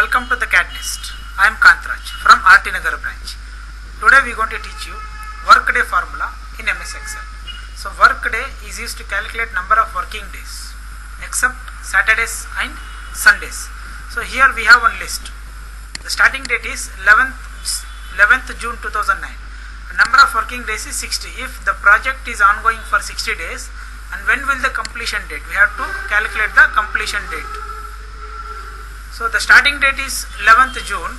Welcome to the CAD NEST. I am Kantharaj from NAGAR branch. Today we are going to teach you workday formula in MS Excel. So workday is used to calculate number of working days except Saturdays and Sundays. So here we have one list. The starting date is 11th June 2009. The number of working days is 60. If the project is ongoing for 60 days, and when will the completion date? We have to calculate the completion date. So the starting date is 11th June.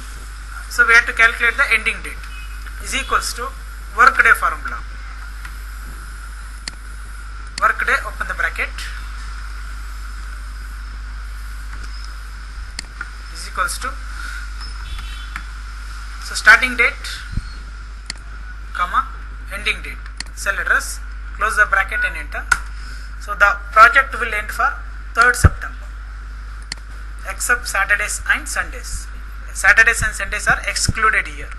So we have to calculate the ending date is equals to workday formula. Workday, open the bracket, is equals to, so starting date, comma, ending date, cell address, close the bracket and enter. So the project will end for 3rd September except Saturdays and Sundays. Saturdays and Sundays are excluded here.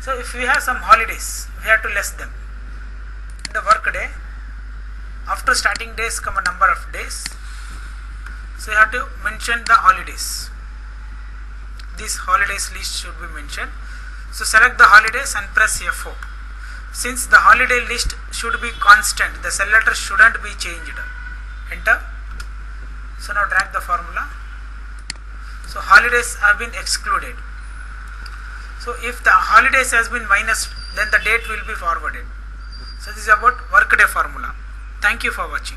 So if we have some holidays, we have to list them. In the workday, after starting days come a number of days. So you have to mention the holidays. This holidays list should be mentioned. So select the holidays and press F4. Since the holiday list should be constant, the cell letter shouldn't be changed. Enter. So now drag the formula. So holidays have been excluded. So if the holidays has been minus, then the date will be forwarded. So this is about workday formula. Thank you for watching.